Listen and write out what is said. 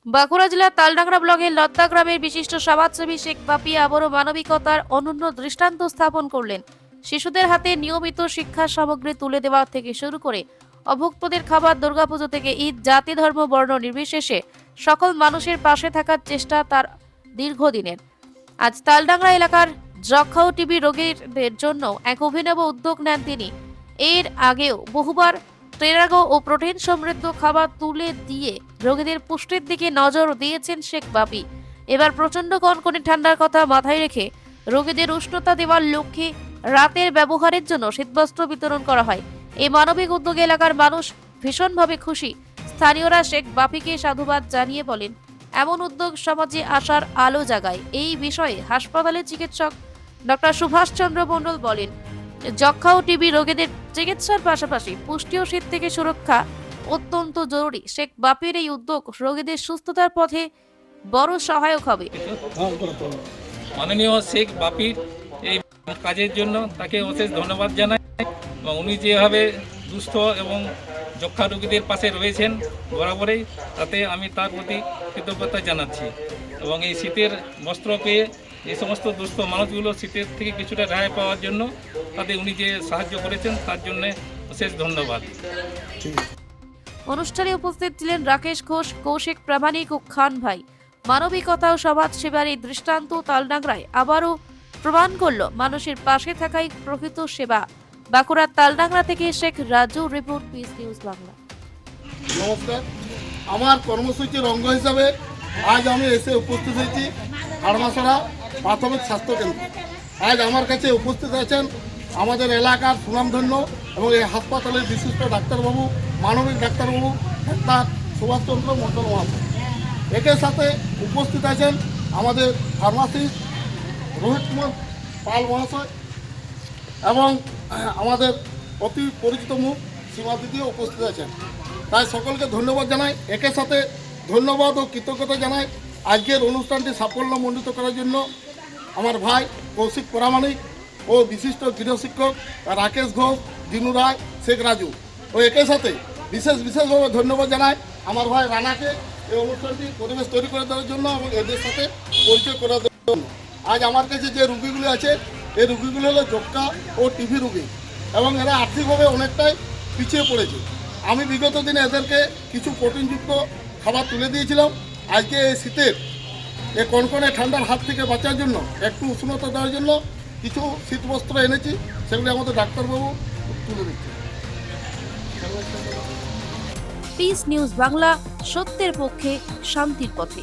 বাঁকুড়া জেলার তালডাংরা ব্লকের লদ্দা গ্রামের বিশিষ্ট সমাজসেবী শেখ বাপি আবারও মানবিকতার অনন্য দৃষ্টান্ত স্থাপন করলেন। শিশুদের হাতে নিয়মিত শিক্ষা সামগ্রী তুলে দেওয়া থেকে শুরু করে অভুক্তদের খাবার, দুর্গাপুজো থেকে ঈদ, জাতি ধর্ম বর্ণ নির্বিশেষে সকল মানুষের পাশে থাকার চেষ্টা তার দীর্ঘদিনের। আজ তালডাংরা এলাকার যক্ষা ও টিবি রোগীদের জন্য এক অভিনব উদ্যোগ নেন তিনি। এর আগেও বহুবার টেরাগো ও প্রোটিন সমৃদ্ধ খাবার তুলে দিয়ে রোগীদের পুষ্টির দিকে নজর দিয়েছেন শেখ বাপি। এবার প্রচন্ড কনকনে ঠান্ডার কথা মাথায় রেখে রোগীদের উষ্ণতা দেওয়ার লক্ষ্যে রাতের ব্যবহারের জন্য শীতবস্ত্র বিতরণ করা হয়। এই মানবিক উদ্যোগে এলাকার মানুষ ভীষণভাবে খুশি। স্থানীয়রা শেখ বাপিকে সাধুবাদ জানিয়ে বলেন, এমন উদ্যোগ সমাজে আসার আলো জাগায়। এই বিষয়ে হাসপাতালের চিকিৎসক ডক্টর সুভাষচন্দ্র মণ্ডল বলেন, যক্ষা ও টিবি রোগীদের চিকিৎসার পাশাপাশি পুষ্টি ও শীত থেকে সুরক্ষা অত্যন্ত জরুরি। শেখ বাপির এই উদ্যোগ রোগীদের সুস্থতার পথে বড় সহায়ক হবে। মাননীয় শেখ বাপির এই কাজের জন্য তাকে অশেষ ধন্যবাদ জানাই এবং উনি যেভাবে দুস্থ এবং যক্ষা রোগীদের পাশে রয়েছেন বরাবরই, তাতে আমি তার প্রতি কৃতজ্ঞতা জানাচ্ছি। এবং এই শীতের বস্ত্র পেয়ে এই সমস্ত দুস্থ মানুষগুলো শীতের থেকে কিছুটা রেহাই পাওয়ার জন্য তাদের উনি যে সাহায্য করেছেন তার জন্য অশেষ ধন্যবাদ। অনুষ্ঠানে উপস্থিত ছিলেন রাকেশ ঘোষ, কৌশিক প্রামাণিক ও খান ভাই। মানবিকতা ও সমাজ সেবার এই দৃষ্টান্ত তালডাংরায় আবারও প্রমাণ করল মানুষের পাশে থাকাই প্রকৃত সেবা। বাঁকুড়ার তালডাংরা থেকে Sheikh Raju, report, piece news Bangla. নমস্কার, আমার কর্মসূচির অঙ্গ হিসাবে আজ আমি এসে উপস্থিত হয়েছি হাড়মাছড়া প্রাথমিক স্বাস্থ্যকেন্দ্র। আজ আমার কাছে উপস্থিত আছেন আমাদের এলাকার সুনামধন্য এবং এই হাসপাতালের বিশিষ্ট ডাক্তারবাবু, মানবিক ডাক্তারবাবু ডাক্তার সুভাষচন্দ্র মণ্ডল মহাশয়। একের সাথে উপস্থিত আছেন আমাদের ফার্মাসিস্ট রোহিত কুমার পাল মহাশয় এবং আমাদের অতি পরিচিত মুখ সীমা দিদিও উপস্থিত আছেন। তাই সকলকে ধন্যবাদ জানাই। একের সাথে ধন্যবাদ ও কৃতজ্ঞতা জানাই আজকের অনুষ্ঠানটি সাফল্যমণ্ডিত করার জন্য আমার ভাই কৌশিক প্রামাণিক ও বিশিষ্ট গৃহশিক্ষক রাকেশ ঘোষ, দিনু রায়, শেখ রাজু ও একের সাথে বিশেষভাবে ধন্যবাদ জানাই আমার ভাই রানাকে এই অনুষ্ঠানটি পরিবেশ তৈরি করে দেওয়ার জন্য এবং এদের সাথে পরিচয় করে দেওয়ার জন্য। আজ আমার কাছে যে রুগীগুলি আছে এই রুগীগুলো হলো যক্ষা ও টিভি রুগী এবং এরা আর্থিকভাবে অনেকটাই পিছিয়ে পড়েছে। আমি বিগত দিনে এদেরকে কিছু প্রোটিনযুক্ত খাবার তুলে দিয়েছিলাম। আজকে এই শীতের এই কনকনে ঠান্ডার হাত থেকে বাঁচার জন্য, একটু উষ্ণতা দেওয়ার জন্য কিছু শীতবস্ত্র এনেছি, সেগুলি আমাদের ডাক্তারবাবু তুলে দিচ্ছে। পিস নিউজ বাংলা, সত্যের পক্ষে, শান্তির পথে।